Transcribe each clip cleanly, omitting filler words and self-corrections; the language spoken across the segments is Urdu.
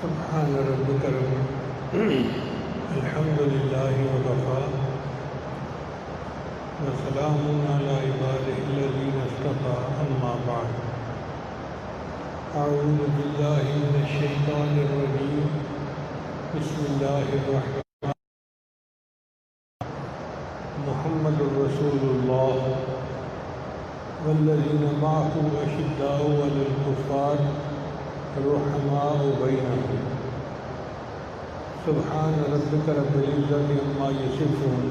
سبحان ربك الحمد لله وكفى وسلام على عباده الذين اصطفى أما بعد أعوذ بالله من الشيطان الرجيم بسم الله الرحمن محمد رسول الله والذين معه أشداء على الكفار رحماء بينهم سبحان ربك رب العزة عما يصفون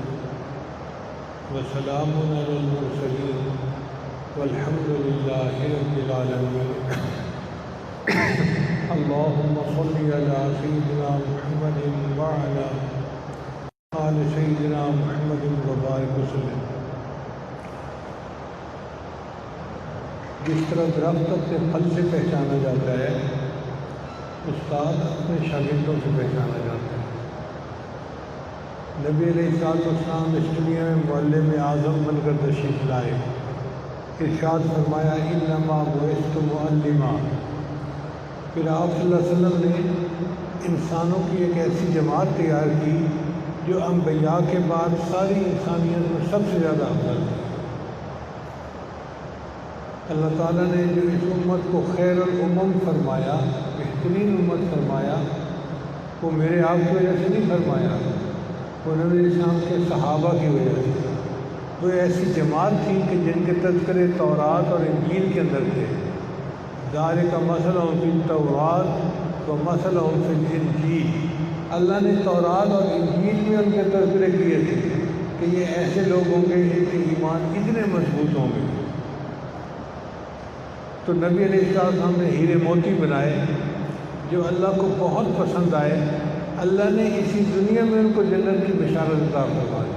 وسلام على المرسلين والحمد لله رب العالمين اللهم صل على سيدنا محمد وعلى آل سيدنا محمد وبارك وسلم۔ جس طرح درخت اپنے پھل سے پہچانا جاتا ہے، استاد اپنے شاگردوں سے پہچانا جاتا ہے۔ نبی علیہ السلام اس دنیا میں معلم اعظم بن کر تشریف لائے۔ ارشاد فرمایا انما بعثت معلما۔ پھر آپ صلی اللہ علیہ وسلم نے انسانوں کی ایک ایسی جماعت تیار کی جو انبیاء کے بعد ساری انسانیت میں سب سے زیادہ افضل ہے۔ اللہ تعالیٰ نے جو اس امت کو خیر الامم فرمایا، بہترین امت فرمایا، وہ میرے آپ کی وجہ سے نہیں فرمایا، وہ نبی علیہ السلام کے صحابہ کی وجہ سے۔ وہ ایسی جماعت تھی کہ جن کے تذکرے تورات اور انجیل کے اندر تھے۔ ذالک مثلہم فی التوراۃ و مثلہم فی الانجیل۔ اللہ نے تورات اور انجیل میں ان کے تذکرے کیے تھے کہ یہ ایسے لوگ ہوں گے جن کے ایمان اتنے مضبوط ہوں گے۔ تو نبی علیہ السلام نے ہیرے موتی بنائے جو اللہ کو بہت پسند آئے۔ اللہ نے اسی دنیا میں ان کو جنت کی بشارت عطا فرمائی۔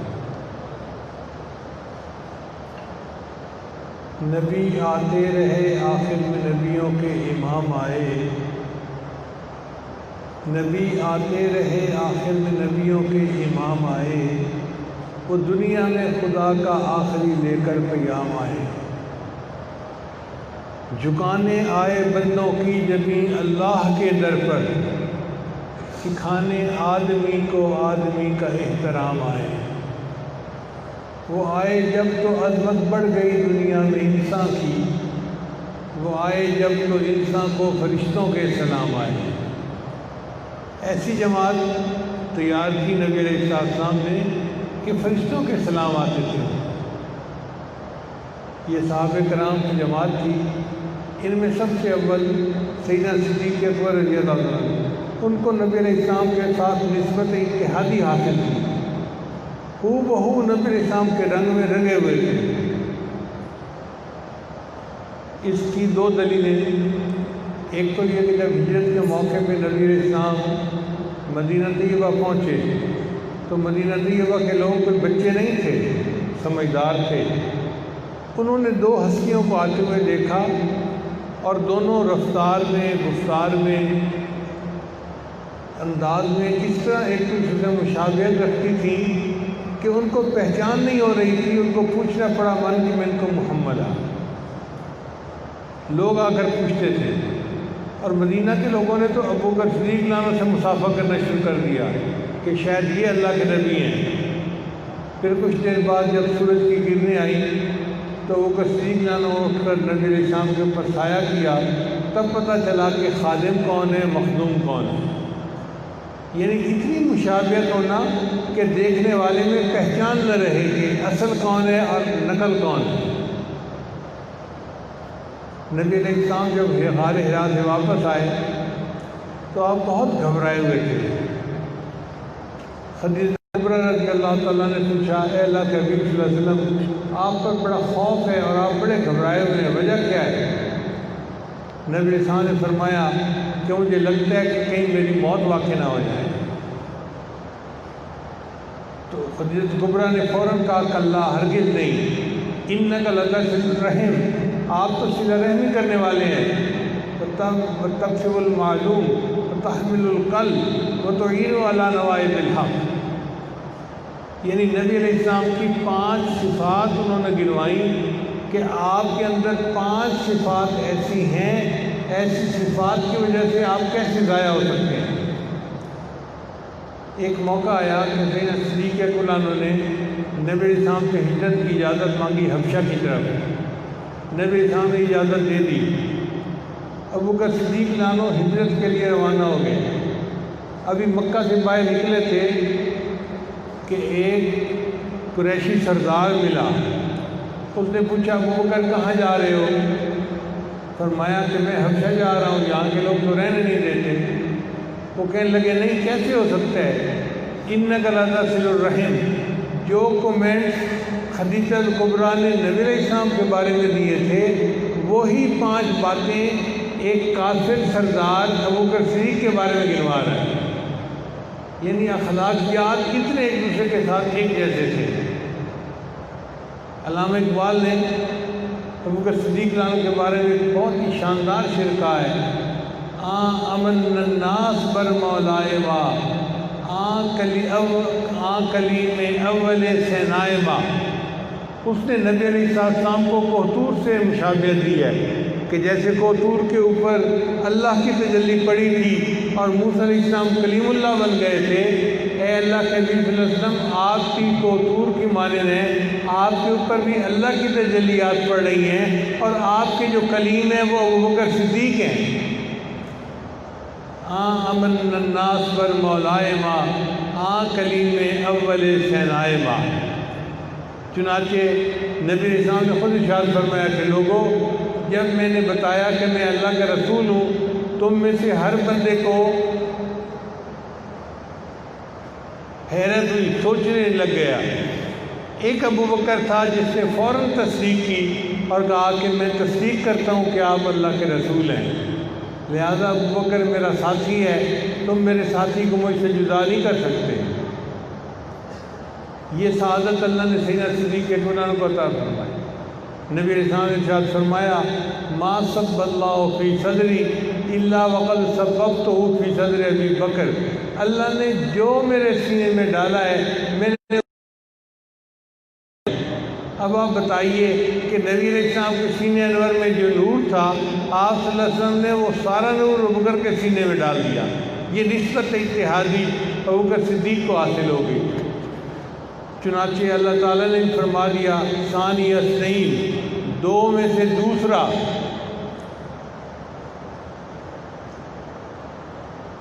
نبی آتے رہے آخر میں نبیوں کے امام آئے۔ نبی آتے رہے آخر میں نبیوں کے امام آئے، وہ دنیا میں خدا کا آخری لے کر پیام آئے۔ جھکانے آئے بندوں کی جبیں اللہ کے در پر، سکھانے آدمی کو آدمی کا احترام آئے۔ وہ آئے جب تو عظمت بڑھ گئی دنیا میں انسان کی، وہ آئے جب تو انسان کو فرشتوں کے سلام آئے۔ ایسی جماعت تیار کی نبی علیہ السلام نے کہ فرشتوں کے سلام آتے تھے۔ یہ صحابہ کرام کی جماعت تھی۔ ان میں سب سے اول سیدنا صدیق اکبر رضی اللہ عنہ، ان کو نبی علیہ السلام کے ساتھ نسبت اتحادی حاصل تھی۔ ہو بہو نبی علیہ السلام کے رنگ میں رنگے ہوئے تھے۔ اس کی دو دلیلیں، ایک تو یہ کہ جب ہجرت کے موقع پہ نبی علیہ السلام مدینہ طیبہ پہنچے تو مدینہ طیبہ کے لوگ کوئی بچے نہیں تھے، سمجھدار تھے۔ انہوں نے دو ہستیوں کو آتے ہوئے دیکھا اور دونوں رفتار میں، گفتار میں، انداز میں اس طرح ایک دوسرے سے مشابہت رکھتی تھی کہ ان کو پہچان نہیں ہو رہی تھی۔ ان کو پوچھنا پڑا من کہ من کو محمد آ۔ لوگ آ کر پوچھتے تھے، اور مدینہ کے لوگوں نے تو ابو بکر صدیق عنہ سے مصافحہ کرنا شروع کر دیا کہ شاید یہ اللہ کے نبی ہیں۔ پھر کچھ دیر بعد جب سورج کی کرنیں آئیں تو ابو بکر صدیق عنہ اٹھ کر نبی علیہ السلام کے اوپر سایہ کیا، تب پتہ چلا کہ خادم کون ہے، مخدوم کون ہے۔ یعنی اتنی مشابہت ہونا کہ دیکھنے والے میں پہچان نہ رہے کہ اصل کون ہے اور نقل کون ہے۔ نبی علیہ السلام جب غار حرا سے واپس آئے تو آپ بہت گھبرائے ہوئے تھے۔ خدیجہ کبریٰ رضی اللہ تعالیٰ نے پوچھا، اے اللہ کے حبیب صلی اللہ علیہ وسلم، آپ پر بڑا خوف ہے اور آپ بڑے گھبرائے ہوئے ہیں، وجہ کیا ہے؟ نبی علیہ السلام نے فرمایا کہ مجھے لگتا ہے کہ کہیں میری موت واقع نہ ہو جائے۔ تو خدیجہ کبریٰ نے فوراً کہا کہ اللہ ہرگز نہیں، انک لتصل الرحم، آپ تو صلہ رحمی کرنے والے ہیں، وتکشف المعلوم وتحمل القلب وتعین علی نوائب الحق۔ یعنی نبی علیہ السلام کی 5 صفات انہوں نے گنوائیں کہ آپ کے اندر 5 صفات ایسی ہیں ایسی صفات کی وجہ سے آپ کیسے ضائع ہو سکتے ہیں؟ ایک موقع آیا کہ سیدنا صدیق اکبر عنہ نے نبی علیہ السلام سے ہجرت کی اجازت مانگی حبشہ کی طرف۔ نبی علیہ السلام نے اجازت دے دی۔ ابوبکر صدیق عنہ ہجرت کے لیے روانہ ہو گئے۔ ابھی مکہ سے باہر نکلے تھے کہ ایک قریشی سردار ملا۔ اس نے پوچھا ابوبکر کہاں جا رہے ہو؟ فرمایا کہ میں حبشہ جا رہا ہوں، یہاں کے لوگ تو رہنے نہیں دیتے۔ وہ کہنے لگے نہیں، کیسے ہو سکتا ہے؟ انک لتصل الرحم، جو کومنٹ خدیجہ الکبریٰ نے نبی علیہ السلام کے بارے میں دیے تھے وہی 5 باتیں ایک کافر سردار ابوبکر صدیق کے بارے میں گنوا رہا ہے۔ یعنی اخلاقیات کتنے ایک دوسرے کے ساتھ ایک جیسے تھے۔ علامہ اقبال نے ابوبکر صدیق عنہ کے بارے میں ایک بہت ہی شاندار شعر کہا ہے، امن الناس بر مولائے با کلیم اول سینائے با۔ اس نے نبی علیہ السلام کو کوہتور سے مشابہت دی ہے کہ جیسے کوہتور کے اوپر اللہ کی تجلی پڑی تھی اور موسیٰ علیہ السلام کلیم اللہ بن گئے تھے، اے اللہ کے نبی صلی اللہ علیہ وسلم آپ کی کوہتور کی مانند ہیں، آپ کے اوپر بھی اللہ کی تجلیات پڑ رہی ہیں اور آپ کے جو کلیم ہیں وہ ابوبکر صدیق ہیں۔ امن الناس بر مولائے ما کلیم اول سینائے ما۔ چنانچہ نبی علیہ السلام نے خود ارشاد فرمایا کہ لوگوں، جب میں نے بتایا کہ میں اللہ کا رسول ہوں، تم میں سے ہر بندے کو حیرت ہوئی، سوچنے لگ گیا۔ ایک ابوبکر تھا جس نے فوراً تصدیق کی اور کہا کہ میں تصدیق کرتا ہوں کہ آپ اللہ کے رسول ہیں، لہذا ابوبکر میرا ساتھی ہے، تم میرے ساتھی کو مجھ سے جدا نہیں کر سکتے۔ یہ سعادت اللہ نے سیدنا صدیق اکبر عنہ کو عطا فرمائی۔ نبی علیہ السلام نے ارشاد فرمایا، ما صب اللہ فی صدری الا وقد صببتہ فی صدر ابی بکر۔ اللہ نے جو میرے سینے میں ڈالا ہے میرے۔ اب آپ بتائیے کہ نبی علیہ السلام کے سینے انور میں جو نور تھا، آپ صلی اللہ علیہ وسلم نے وہ سارا نور ابوبکر کے سینے میں ڈال دیا۔ یہ نسبت اتحادی ابوبکر صدیق کو حاصل ہو گئی۔ چنانچہ اللہ تعالیٰ نے فرما دیا، ثانی اثنین، 2 میں سے دوسرا۔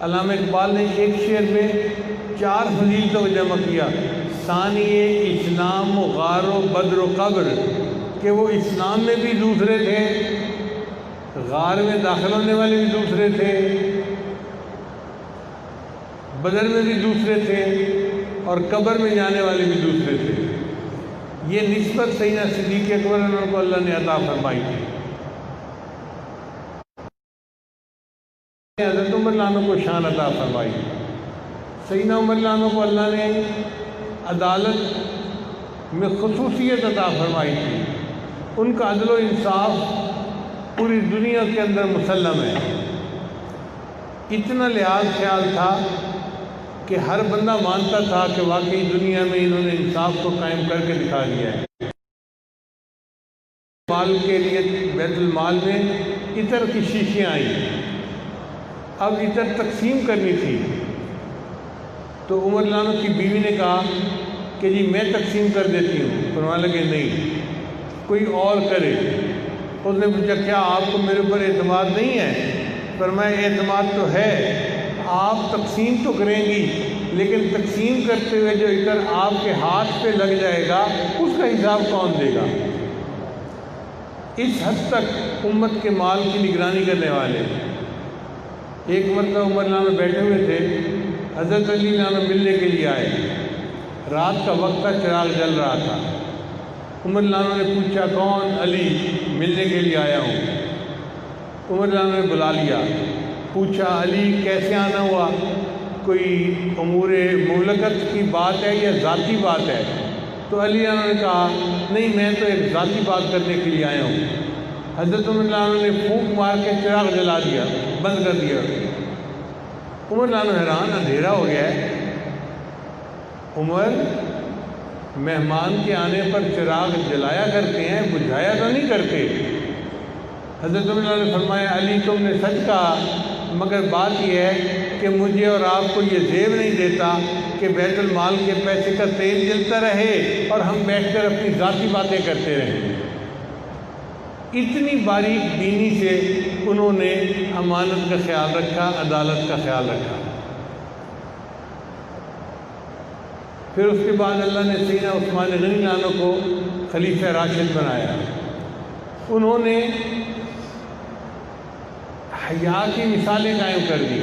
علامہ اقبال نے ایک شعر میں 4 فضیلتوں کو جمع کیا، ثانی اسلام و غار و بدر و قبر، کہ وہ اسلام میں بھی دوسرے تھے، غار میں داخل ہونے والے بھی دوسرے تھے، بدر میں بھی دوسرے تھے اور قبر میں جانے والے بھی دوسرے تھے۔ یہ نسبت سیدنا صدیق اکبر عنہ کو اللہ نے عطا فرمائی تھی۔ حضرت عمر عنہ کو شان عطا فرمائی۔ سیدنا عمر عنہ کو اللہ نے عدالت میں خصوصیت عطا فرمائی تھی۔ ان کا عدل و انصاف پوری دنیا کے اندر مسلم ہے۔ اتنا لحاظ خیال تھا کہ ہر بندہ مانتا تھا کہ واقعی دنیا میں انہوں نے انصاف کو قائم کر کے دکھا دیا ہے۔ مال کے لیے بیت المال میں عطر کی شیشیاں آئیں، اب عطر تقسیم کرنی تھی، تو عمر عنہ کی بیوی نے کہا کہ جی میں تقسیم کر دیتی ہوں۔ فرمانے لگے نہیں، کوئی اور کرے۔ اس نے پوچھا کیا آپ کو میرے اوپر اعتماد نہیں ہے؟ فرمایا اعتماد تو ہے، آپ تقسیم تو کریں گی، لیکن تقسیم کرتے ہوئے جو عطر آپ کے ہاتھ پہ لگ جائے گا اس کا حساب کون دے گا؟ اس حد تک امت کے مال کی نگرانی کرنے والے۔ ایک مرتبہ عمر عنہ بیٹھے ہوئے تھے، حضرت علی عنہ ملنے کے لیے آئے، رات کا وقت تھا، چراغ جل رہا تھا۔ عمر عنہ نے پوچھا کون؟ علی، ملنے کے لیے آیا ہوں۔ عمر عنہ نے بلا لیا، پوچھا علی کیسے آنا ہوا؟ کوئی امور مملکت کی بات ہے یا ذاتی بات ہے؟ تو علی عنہ نے کہا نہیں، میں تو ایک ذاتی بات کرنے کے لیے آیا ہوں۔ حضرت عمر عنہ نے پھونک مار کے چراغ جلا دیا، بند کر دیا۔ عمر عنہ حیران، اندھیرا ہو گیا ہے۔ عمر مہمان کے آنے پر چراغ جلایا کرتے ہیں، بجھایا تو نہیں کرتے۔ حضرت عمر نے فرمایا علی تم نے سچ کہا، مگر بات یہ ہے کہ مجھے اور آپ کو یہ زیب نہیں دیتا کہ بیت المال کے پیسے کا تیل جلتا رہے اور ہم بیٹھ کر اپنی ذاتی باتیں کرتے رہیں۔ اتنی باریک بینی سے انہوں نے امانت کا خیال رکھا، عدالت کا خیال رکھا۔ پھر اس کے بعد اللہ نے سیدنا عثمان غنی عنہ کو خلیفہ راشد بنایا۔ انہوں نے حیا کی مثالیں قائم کر دی۔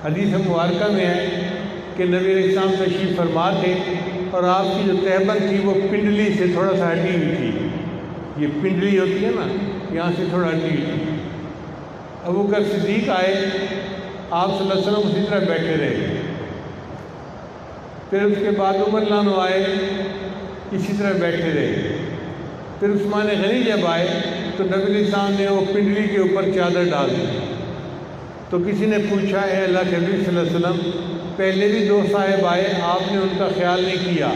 حدیث مبارکہ میں ہے کہ نبی علیہ السلام تشریف فرما تھے اور آپ کی جو تہبند تھی وہ پنڈلی سے تھوڑا سا ہٹی ہوئی تھی۔ یہ پنڈلی ہوتی ہے نا، یہاں سے تھوڑا ہٹی ہوئی تھی۔ ابو بکر صدیق آئے، آپ صلی اللہ علیہ وسلم اسی طرح بیٹھے رہے۔ پھر اس کے بعد عمر رضی اللہ عنہ آئے، اسی طرح بیٹھے رہے۔ پھر عثمان غنی جب آئے تو نبی علیہ السلام نے وہ پنڈلی کے اوپر چادر ڈال دی۔ تو کسی نے پوچھا اے اللہ کے نبی صلی اللہ علیہ وسلم، پہلے بھی دو صاحب آئے، آپ نے ان کا خیال نہیں کیا،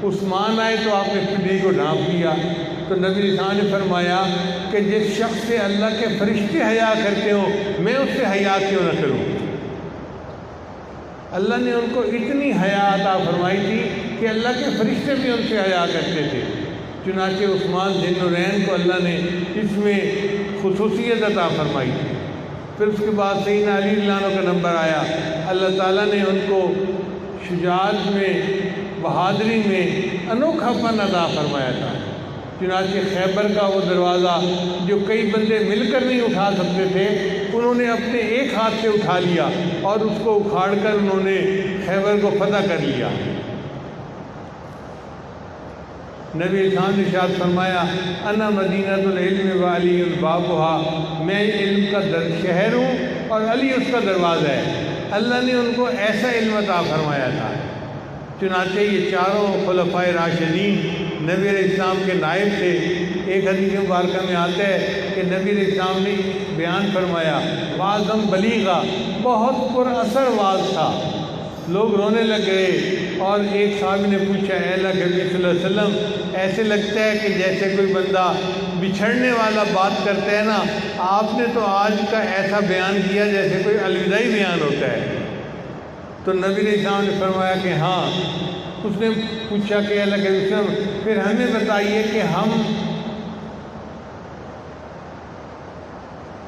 عثمان آئے تو آپ نے پنڈلی کو ڈھانپ لیا۔ تو نبی علیہ السلام نے فرمایا کہ جس شخص سے اللہ کے فرشتے حیا کرتے ہوں، میں اس سے حیا کیوں نہ کروں۔ اللہ نے ان کو اتنی حیا عطا فرمائی تھی کہ اللہ کے فرشتے بھی ان سے حیا کرتے تھے۔ چنانچہ عثمان ذی النورین کو اللہ نے اس میں خصوصیت عطا فرمائی تھی۔ پھر اس کے بعد سیدنا علی رضی اللہ عنہ کا نمبر آیا، اللہ تعالیٰ نے ان کو شجاعت میں، بہادری میں انوکھا پن عطا فرمایا تھا۔ چنانچہ خیبر کا وہ دروازہ جو کئی بندے مل کر نہیں اٹھا سکتے تھے، انہوں نے اپنے ایک ہاتھ سے اٹھا لیا اور اس کو اکھاڑ کر انہوں نے خیبر کو فتح کر لیا۔ نبی اسلام نے ارشاد فرمایا انا مدینۃ العلم و علی بابها، میں علم کا شہر ہوں اور علی اس کا دروازہ ہے۔ اللہ نے ان کو ایسا علم عطا فرمایا تھا۔ چنانچہ یہ چاروں خلفائے راشدین نبی علیہ السلام کے نائب تھے۔ ایک حدیث مبارکہ میں آتا ہے کہ نبی علیہ السلام نے بیان فرمایا واعظم بلیغا، بہت پر اثر واعظ تھا، لوگ رونے لگ گئے۔ اور ایک صحابی نے پوچھا اے اللہ کے نبی صلی اللہ علیہ وسلم، ایسے لگتا ہے کہ جیسے کوئی بندہ بچھڑنے والا بات کرتا ہے نا، آپ نے تو آج کا ایسا بیان کیا جیسے کوئی الوداعی بیان ہوتا ہے۔ تو نبی علیہ السلام نے فرمایا کہ ہاں۔ اس نے پوچھا کہ اللہ کے نبی صلی اللہ علیہ وسلم پھر ہمیں بتائیے کہ ہم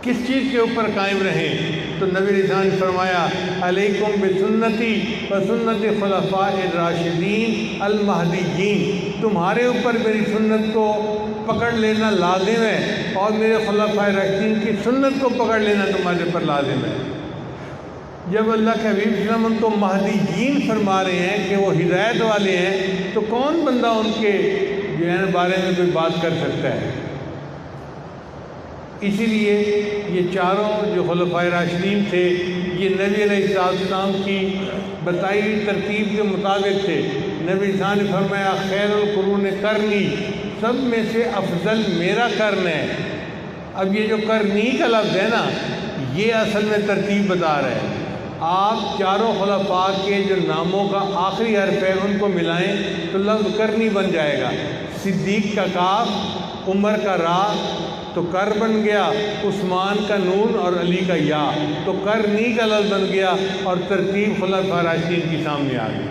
کس چیز کے اوپر قائم رہیں؟ تو نبی علیہ السلام نے فرمایا علیکم بسنتی و سنت خلفاء الراشدین المہدیین، تمہارے اوپر میری سنت کو پکڑ لینا لازم ہے اور میرے خلفاء راشدین کی سنت کو پکڑ لینا تمہارے اوپر لازم ہے۔ جب اللہ کے حبیب صلی اللہ علیہ وسلم ان کو مہدیین فرما رہے ہیں کہ وہ ہدایت والے ہیں، تو کون بندہ ان کے جو ہے بارے میں کوئی بات کر سکتا ہے؟ اسی لیے یہ چاروں جو خلفائے راشدین تھے، یہ نبی علیہ السلام کی بتائی ہوئی ترتیب کے مطابق تھے۔ نبی صاحب نے فرمایا خیر القرون قرنی، سب میں سے افضل میرا قرن ہے۔ اب یہ جو قرنی کا لفظ ہے نا، یہ اصل میں ترتیب بتا رہا ہے۔ آپ چاروں خلفاء کے جو ناموں کا آخری حرف ہے ان کو ملائیں تو لفظ قرنی بن جائے گا۔ صدیق کا کاف، عمر کا را تو کر بن گیا، عثمان کا نون اور علی کا یا، تو قرنی کا لفظ بن گیا اور ترتیب خلفاء راشدین کی سامنے آ گئی۔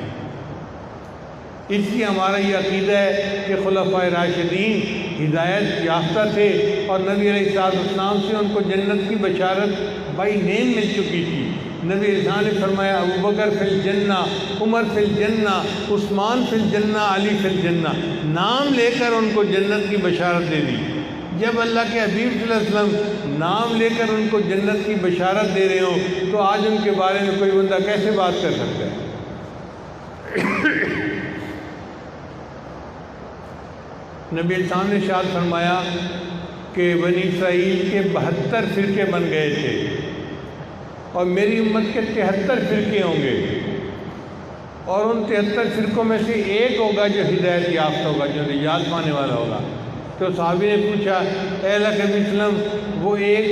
اس لیے ہمارا یہ عقیدہ ہے کہ خلفاء راشدین ہدایت یافتہ تھے اور نبی علیہ السلام سے ان کو جنت کی بشارت بائی نیم مل چکی تھی۔ نبی علیہ السلام نے فرمایا ابو بکر فی الجنہ، عمر فی الجنہ، عثمان فی الجنہ، علی فی الجنہ، نام لے کر ان کو جنت کی بشارت دے دی۔ جب اللہ کے حبیب صلی اللہ علیہ وسلم نام لے کر ان کو جنت کی بشارت دے رہے ہوں تو آج ان کے بارے میں کوئی بندہ کیسے بات کر سکتا ہے؟ نبی السلام نے ارشاد فرمایا کہ بنی اسرائیل کے 72 فرقے بن گئے تھے اور میری امت کے 73 فرقے ہوں گے، اور ان 73 فرقوں میں سے ایک ہوگا جو ہدایت یافتہ ہوگا، جو نجات پانے والا ہوگا۔ تو صحابی نے پوچھا اے اللہ کے نبی صلی اللہ علیہ وسلم، وہ ایک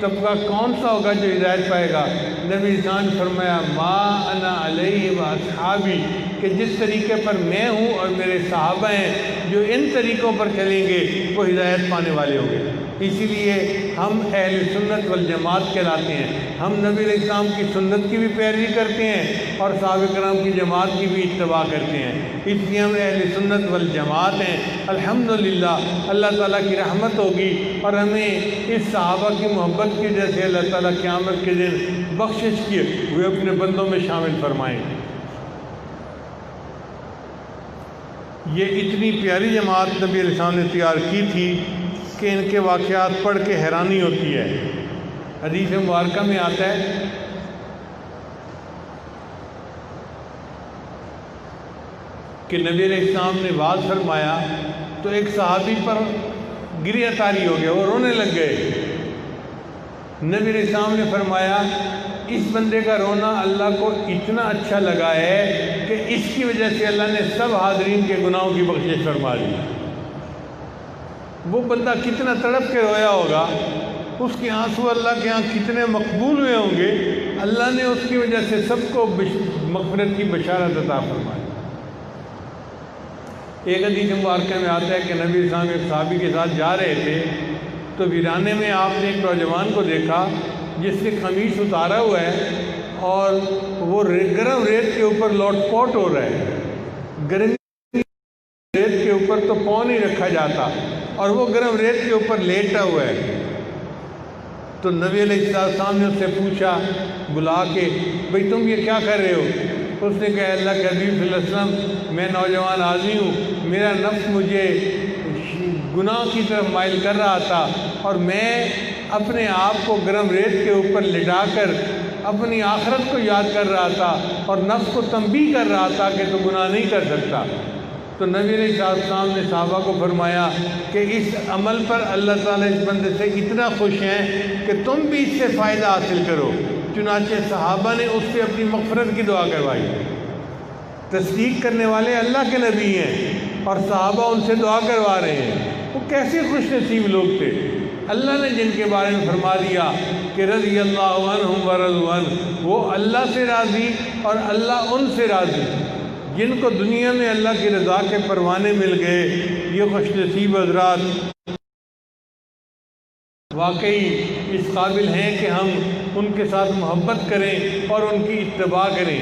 طبقہ کون سا ہوگا جو ہدایت پائے گا؟ نبی اسلام نے فرمایا ما انا علیہ و اصحابی، کہ جس طریقے پر میں ہوں اور میرے صحابہ ہیں جو ان طریقوں پر چلیں گے وہ ہدایت پانے والے ہوں گے۔ اسی لیے ہم اہل سنت والجماعت کہلاتے ہیں۔ ہم نبی علیہ السلام کی سنت کی بھی پیروی کرتے ہیں اور صحابہ کرام کی جماعت کی بھی اتباع کرتے ہیں، اس لیے ہم اہل سنت والجماعت ہیں۔ الحمدللہ اللہ تعالیٰ کی رحمت ہوگی اور ہمیں اس صحابہ کی محبت کی وجہ سے اللہ تعالیٰ قیامت کے دن بخشش کیے ہوئے اپنے بندوں میں شامل فرمائیں۔ یہ اتنی پیاری جماعت نبی علیہ السلام نے تیار کی تھی کہ ان کے واقعات پڑھ کے حیرانی ہوتی ہے۔ حدیث مبارکہ میں آتا ہے کہ نبی علیہ السلام نے وعظ فرمایا تو ایک صحابی پر گریہ طاری ہو گیا، وہ رونے لگ گئے۔ نبی علیہ السلام نے فرمایا اس بندے کا رونا اللہ کو اتنا اچھا لگا ہے کہ اس کی وجہ سے اللہ نے سب حاضرین کے گناہوں کی بخشش فرما دی۔ وہ بندہ کتنا تڑپ کے رویا ہوگا، اس کے آنسو اللہ کے ہاں کتنے مقبول ہوئے ہوں گے، اللہ نے اس کی وجہ سے سب کو مغفرت کی بشارت عطا فرمائی۔ ایک حدیث مبارکہ میں آتا ہے کہ نبی علیہ السلام ایک صحابی کے ساتھ جا رہے تھے تو ویرانے میں آپ نے ایک نوجوان کو دیکھا جس نے قمیص اتارا ہوا ہے اور وہ گرم ریت کے اوپر لوٹ پوٹ ہو رہا ہے۔ گرمی ریت کے اوپر تو پاؤں نہیں رکھا جاتا اور وہ گرم ریت کے اوپر لیٹا ہوا ہے۔ تو نبی علیہ السلام نے اس سے پوچھا بلا کے، بھئی تم یہ کیا کر رہے ہو؟ اس نے کہا اللہ کے حبیب صلی اللہ علیہ وسلم میں نوجوان آدمی ہوں، میرا نفس مجھے گناہ کی طرف مائل کر رہا تھا اور میں اپنے آپ کو گرم ریت کے اوپر لٹا کر اپنی آخرت کو یاد کر رہا تھا اور نفس کو تنبیہ کر رہا تھا کہ تو گناہ نہیں کر سکتا۔ تو نبی علیہ السلام نے صحابہ کو فرمایا کہ اس عمل پر اللہ تعالیٰ اس بندے سے اتنا خوش ہیں کہ تم بھی اس سے فائدہ حاصل کرو۔ چنانچہ صحابہ نے اس سے اپنی مغفرت کی دعا کروائی۔ تصدیق کرنے والے اللہ کے نبی ہیں اور صحابہ ان سے دعا کروا رہے ہیں۔ وہ کیسے خوش نصیب لوگ تھے، اللہ نے جن کے بارے میں فرما دیا کہ رضی اللہ عنہم ورضوا عنہ، وہ اللہ سے راضی اور اللہ ان سے راضی۔ جن کو دنیا میں اللہ کی رضا کے پروانے مل گئے، یہ خوش نصیب حضرات واقعی اس قابل ہیں کہ ہم ان کے ساتھ محبت کریں اور ان کی اتباع کریں۔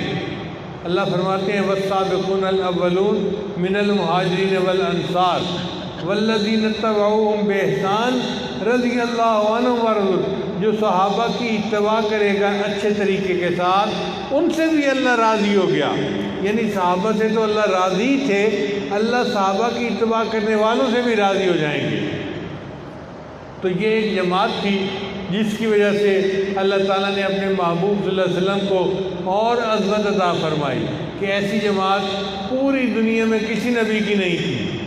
اللہ فرماتے ہیں والسابقون الاولون من المہاجرین والانصار والذین اتبعوہم بإحسان رضی اللہ عنہم ورضوا عنہ، جو صحابہ کی اتباع کرے گا اچھے طریقے کے ساتھ ان سے بھی اللہ راضی ہو گیا۔ یعنی صحابہ سے تو اللہ راضی تھے، اللہ صحابہ کی اتباع کرنے والوں سے بھی راضی ہو جائیں گے۔ تو یہ ایک جماعت تھی جس کی وجہ سے اللہ تعالیٰ نے اپنے محبوب صلی اللہ علیہ وسلم کو اور عظمت عطا فرمائی کہ ایسی جماعت پوری دنیا میں کسی نبی کی نہیں تھی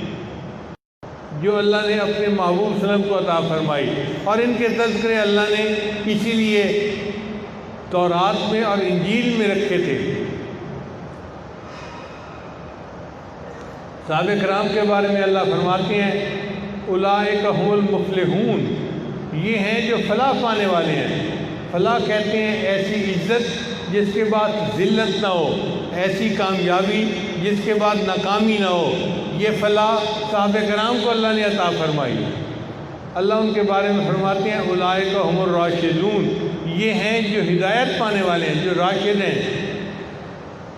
جو اللہ نے اپنے محبوب صلی اللہ علیہ وسلم کو عطا فرمائی۔ اور ان کے تذکرے اللہ نے اسی لیے تورات میں اور انجیل میں رکھے تھے۔ صحابہ کرام کے بارے میں اللہ فرماتے ہیں اولئک هم المفلحون، یہ ہیں جو فلاح پانے والے ہیں۔ فلاح کہتے ہیں ایسی عزت جس کے بعد ذلت نہ ہو، ایسی کامیابی جس کے بعد ناکامی نہ ہو، یہ فلاح صحابہ کرام کو اللہ نے عطا فرمائی۔ اللہ ان کے بارے میں فرماتے ہیں اولئک هم الراشدون، یہ ہیں جو ہدایت پانے والے ہیں، جو راشد ہیں،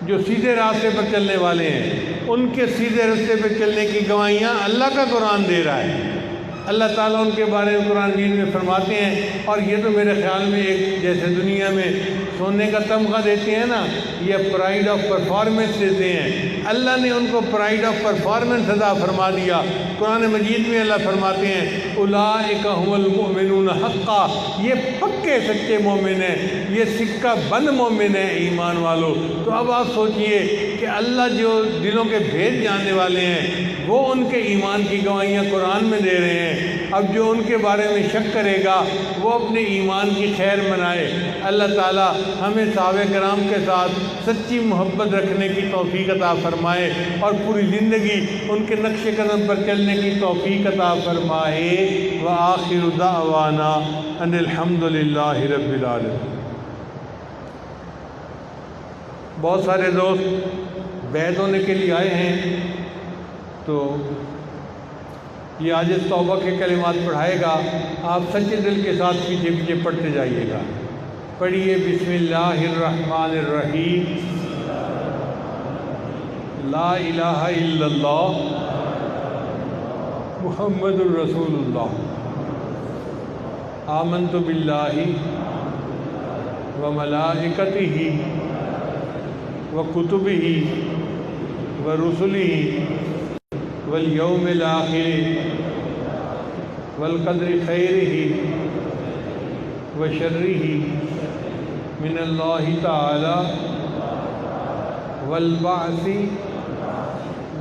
جو سیدھے راستے پر چلنے والے ہیں۔ ان کے سیدھے راستے پہ چلنے کی گواہیاں اللہ کا قرآن دے رہا ہے۔ اللہ تعالیٰ ان کے بارے میں قرآن مجید میں فرماتے ہیں، اور یہ تو میرے خیال میں ایک جیسے دنیا میں سونے کا تمغہ دیتے ہیں نا، یہ پرائیڈ آف پرفارمنس دیتے ہیں، اللہ نے ان کو پرائیڈ آف پرفارمنس عطا فرما دیا۔ قرآن مجید میں اللہ فرماتے ہیں اولئک هم المؤمنون حقا، یہ پکے سچے مومن ہیں، یہ سکہ بند مومن ہیں ایمان والو۔ تو اب آپ سوچئے کہ اللہ جو دلوں کے بھید جاننے والے ہیں وہ ان کے ایمان کی گواہیاں قرآن میں دے رہے ہیں۔ اب جو ان کے بارے میں شک کرے گا وہ اپنے ایمان کی خیر منائے۔ اللہ تعالیٰ ہمیں صحابہ کرام کے ساتھ سچی محبت رکھنے کی توفیق عطا فرمائے اور پوری زندگی ان کے نقش قدم پر چلنے کی توفیق عطا فرمائے۔ وآخر دعوانا ان الحمد للہ رب العالمین۔ بہت سارے دوست بیعت ہونے کے لیے آئے ہیں، تو یہ آج توبہ کے کلمات پڑھائے گا، آپ سچے دل کے ساتھ پیچھے پیچھے پڑھتے جائیے گا۔ پڑھیے بسم اللہ الرحمن الرحیم، لا الہ الا اللہ محمد الرسول اللہ، آمنت باللہ وملائکتہ وکتبہ ورسلہ والیوم الآخر والقدر خیرہ وشرہ من اللہ تعالی والبعث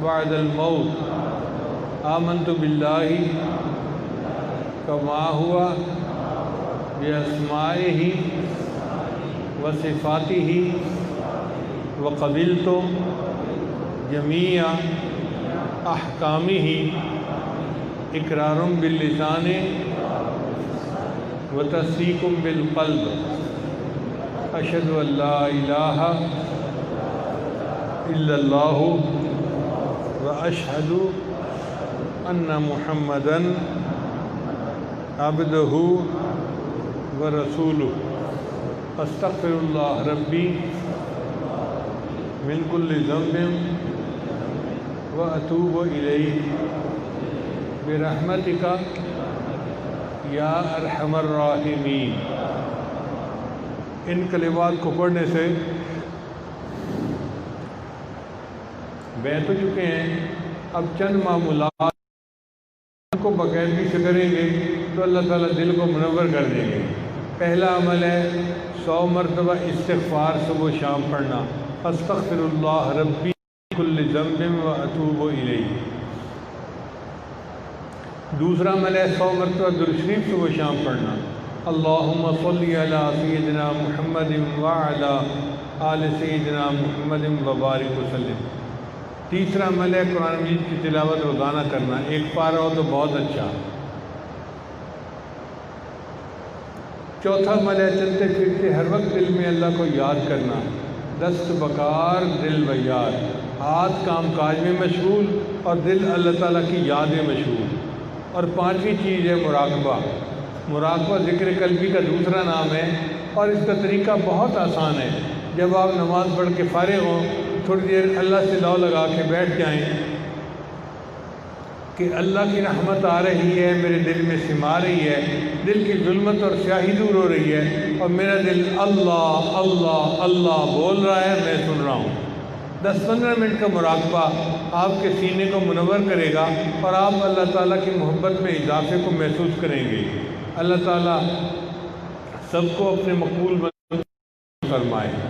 بعد الموت، آمنت باللہ کما ہوا باسمائہ وصفاتہ وقبلت جمیع احکامہ اقرار باللسان وتصدیق بالقلب، اشہد ان لا الہ الا اللہ واشہد ان محمدا عبدہ ورسولہ، استغفر اللہ ربی من کل ذنب واتوب الیہ برحمتک یا ارحم الراحمین۔ ان کلمات کو پڑھنے سے بیٹھ تو چکے ہیں، اب چند معمولات کو باقاعدگی سے کریں گے تو اللہ تعالیٰ دل کو منور کر دیں گے۔ پہلا عمل ہے 100 مرتبہ استغفار صبح و شام پڑھنا، استغفر اللہ ربی کل ذنب واتوب الیہ۔ دوسرا عمل ہے 100 مرتبہ درود شریف صبح و شام پڑھنا، اللہم صلی علی سیدنا محمد وعلی آل سیدنا محمد وبارک وسلم۔ تیسرا عمل ہے قرآن مجید کی تلاوت روزانہ کرنا، ایک پارہ ہو تو بہت اچھا۔ چوتھا عمل ہے چلتے پھرتے ہر وقت دل میں اللہ کو یاد کرنا، دست بکار دل و یاد، ہاتھ کام کاج میں مشغول اور دل اللہ تعالیٰ کی یاد میں مشغول۔ اور پانچویں چیز ہے مراقبہ۔ مراقبہ ذکر قلبی کا دوسرا نام ہے اور اس کا طریقہ بہت آسان ہے۔ جب آپ نماز پڑھ کے فارغ ہوں تھوڑی دیر اللہ سے لو لگا کے بیٹھ جائیں کہ اللہ کی رحمت آ رہی ہے، میرے دل میں سما رہی ہے، دل کی ظلمت اور سیاہی دور ہو رہی ہے اور میرا دل اللہ اللہ اللہ بول رہا ہے، میں سن رہا ہوں۔ 10-15 منٹ کا مراقبہ آپ کے سینے کو منور کرے گا اور آپ اللہ تعالیٰ کی محبت میں اضافے کو محسوس کریں گے۔ اللہ تعالیٰ سب کو اپنے مقبول فرمائے۔